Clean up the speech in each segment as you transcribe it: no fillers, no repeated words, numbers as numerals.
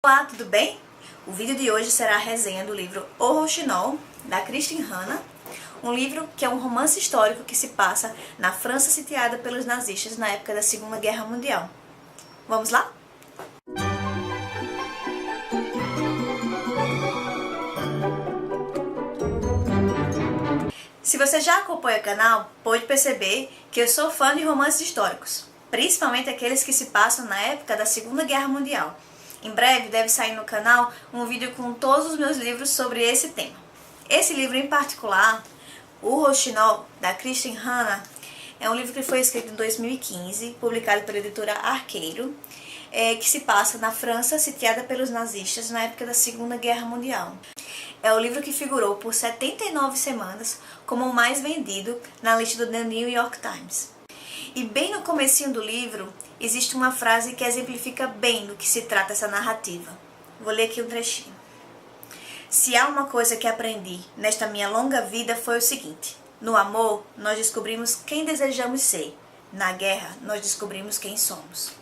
Olá, tudo bem? O vídeo de hoje será a resenha do livro O Rouxinol, da Kristin Hannah, um livro que é um romance histórico que se passa na França sitiada pelos nazistas na época da Segunda Guerra Mundial. Vamos lá? Se você já acompanha o canal, pode perceber que eu sou fã de romances históricos, principalmente aqueles que se passam na época da Segunda Guerra Mundial. Em breve deve sair no canal um vídeo com todos os meus livros sobre esse tema. Esse livro em particular, O Rouxinol, da Kristin Hannah, é um livro que foi escrito em 2015, publicado pela editora Arqueiro, que se passa na França sitiada pelos nazistas na época da Segunda Guerra Mundial. É o livro que figurou por 79 semanas como o mais vendido na lista do The New York Times. E bem no comecinho do livro, existe uma frase que exemplifica bem do que se trata essa narrativa. Vou ler aqui um trechinho. Se há uma coisa que aprendi nesta minha longa vida foi o seguinte: no amor, nós descobrimos quem desejamos ser. Na guerra, nós descobrimos quem somos.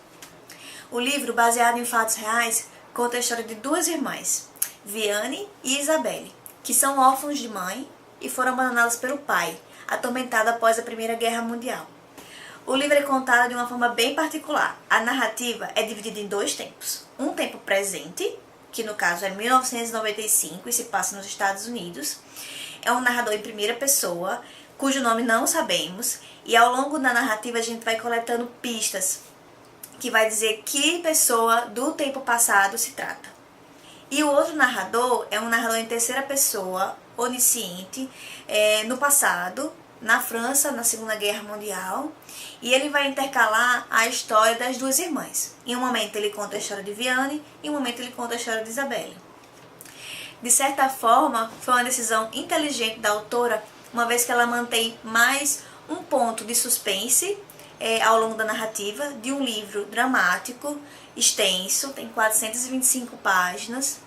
O livro, baseado em fatos reais, conta a história de duas irmãs, Viane e Isabelle, que são órfãos de mãe e foram abandonadas pelo pai, atormentada após a Primeira Guerra Mundial. O livro é contado de uma forma bem particular. A narrativa é dividida em dois tempos. Um tempo presente, que no caso é 1995 e se passa nos Estados Unidos. É um narrador em primeira pessoa, cujo nome não sabemos, e ao longo da narrativa a gente vai coletando pistas, que vai dizer que pessoa do tempo passado se trata. E o outro narrador é um narrador em terceira pessoa, onisciente, no passado, na França, na Segunda Guerra Mundial, e ele vai intercalar a história das duas irmãs. Em um momento ele conta a história de Viane, e em um momento ele conta a história de Isabelle. De certa forma, foi uma decisão inteligente da autora, uma vez que ela mantém mais um ponto de suspense ao longo da narrativa, de um livro dramático, extenso, tem 425 páginas,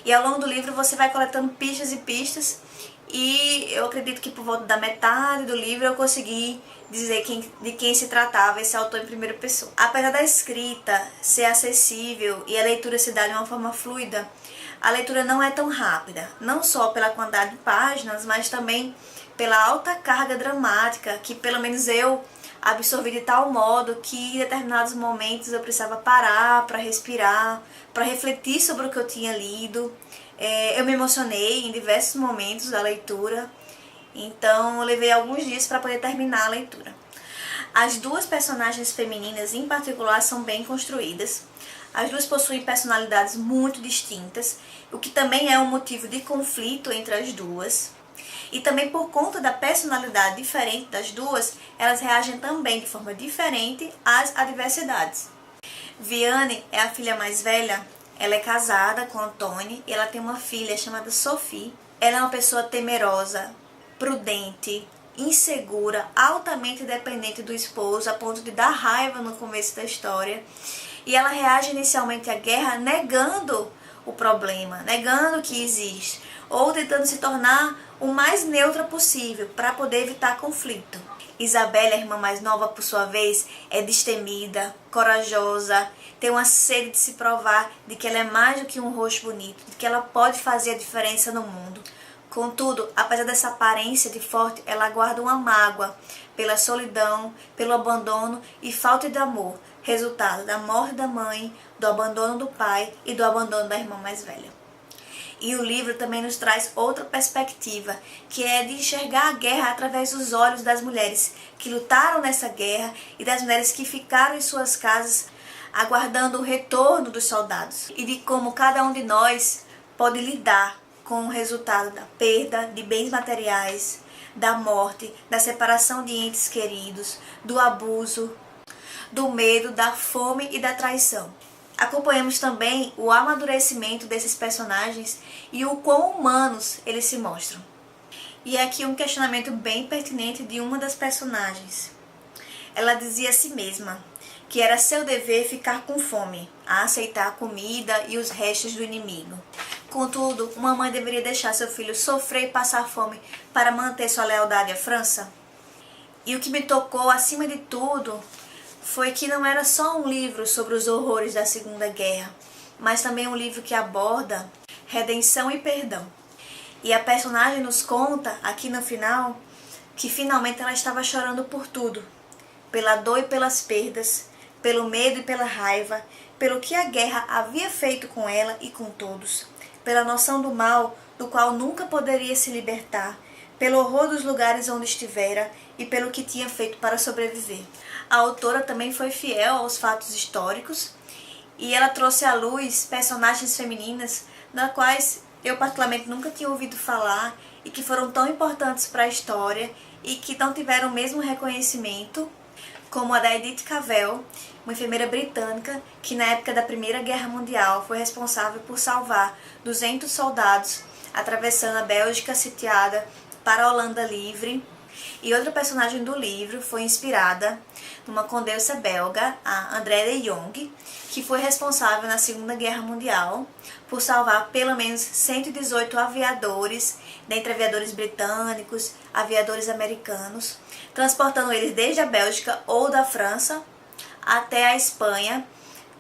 e ao longo do livro você vai coletando pistas e pistas, e eu acredito que por volta da metade do livro eu consegui dizer de quem se tratava esse autor em primeira pessoa. Apesar da escrita ser acessível e a leitura se dar de uma forma fluida, a leitura não é tão rápida, não só pela quantidade de páginas, mas também pela alta carga dramática, que pelo menos eu absorvi de tal modo que em determinados momentos eu precisava parar para respirar, para refletir sobre o que eu tinha lido. Eu me emocionei em diversos momentos da leitura, então eu levei alguns dias para poder terminar a leitura. As duas personagens femininas em particular são bem construídas. As duas possuem personalidades muito distintas, o que também é um motivo de conflito entre as duas. E também por conta da personalidade diferente das duas, elas reagem também de forma diferente às adversidades. Viane é a filha mais velha. Ela é casada com Antônio e ela tem uma filha chamada Sophie. Ela é uma pessoa temerosa, prudente, insegura, altamente dependente do esposo, a ponto de dar raiva no começo da história. E ela reage inicialmente à guerra negando o problema, negando que existe, ou tentando se tornar o mais neutra possível para poder evitar conflito. Isabelle, a irmã mais nova, por sua vez, é destemida, corajosa, tem uma sede de se provar de que ela é mais do que um rosto bonito, de que ela pode fazer a diferença no mundo. Contudo, apesar dessa aparência de forte, ela guarda uma mágoa pela solidão, pelo abandono e falta de amor, resultado da morte da mãe, do abandono do pai e do abandono da irmã mais velha. E o livro também nos traz outra perspectiva, que é de enxergar a guerra através dos olhos das mulheres que lutaram nessa guerra e das mulheres que ficaram em suas casas aguardando o retorno dos soldados. E de como cada um de nós pode lidar com o resultado da perda de bens materiais, da morte, da separação de entes queridos, do abuso, do medo, da fome e da traição. Acompanhamos também o amadurecimento desses personagens e o quão humanos eles se mostram. E aqui um questionamento bem pertinente de uma das personagens. Ela dizia a si mesma que era seu dever ficar com fome, a aceitar a comida e os restos do inimigo. Contudo, uma mãe deveria deixar seu filho sofrer e passar fome para manter sua lealdade à França? E o que me tocou acima de tudo foi que não era só um livro sobre os horrores da Segunda Guerra, mas também um livro que aborda redenção e perdão. E a personagem nos conta, aqui no final, que finalmente ela estava chorando por tudo, pela dor e pelas perdas, pelo medo e pela raiva, pelo que a guerra havia feito com ela e com todos, pela noção do mal do qual nunca poderia se libertar, pelo horror dos lugares onde estivera e pelo que tinha feito para sobreviver. A autora também foi fiel aos fatos históricos e ela trouxe à luz personagens femininas das quais eu particularmente nunca tinha ouvido falar e que foram tão importantes para a história e que não tiveram o mesmo reconhecimento, como a da Edith Cavell, uma enfermeira britânica que na época da Primeira Guerra Mundial foi responsável por salvar 200 soldados atravessando a Bélgica sitiada para a Holanda livre. E outra personagem do livro foi inspirada numa condessa belga, a André de Jong, que foi responsável na Segunda Guerra Mundial por salvar pelo menos 118 aviadores, dentre aviadores britânicos, aviadores americanos, transportando eles desde a Bélgica ou da França até a Espanha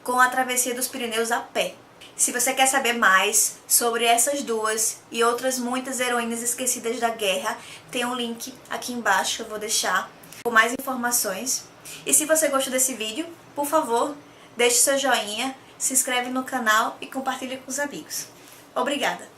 com a travessia dos Pirineus a pé. Se você quer saber mais sobre essas duas e outras muitas heroínas esquecidas da guerra, tem um link aqui embaixo que eu vou deixar com mais informações. E se você gostou desse vídeo, por favor, deixe seu joinha, se inscreve no canal e compartilhe com os amigos. Obrigada!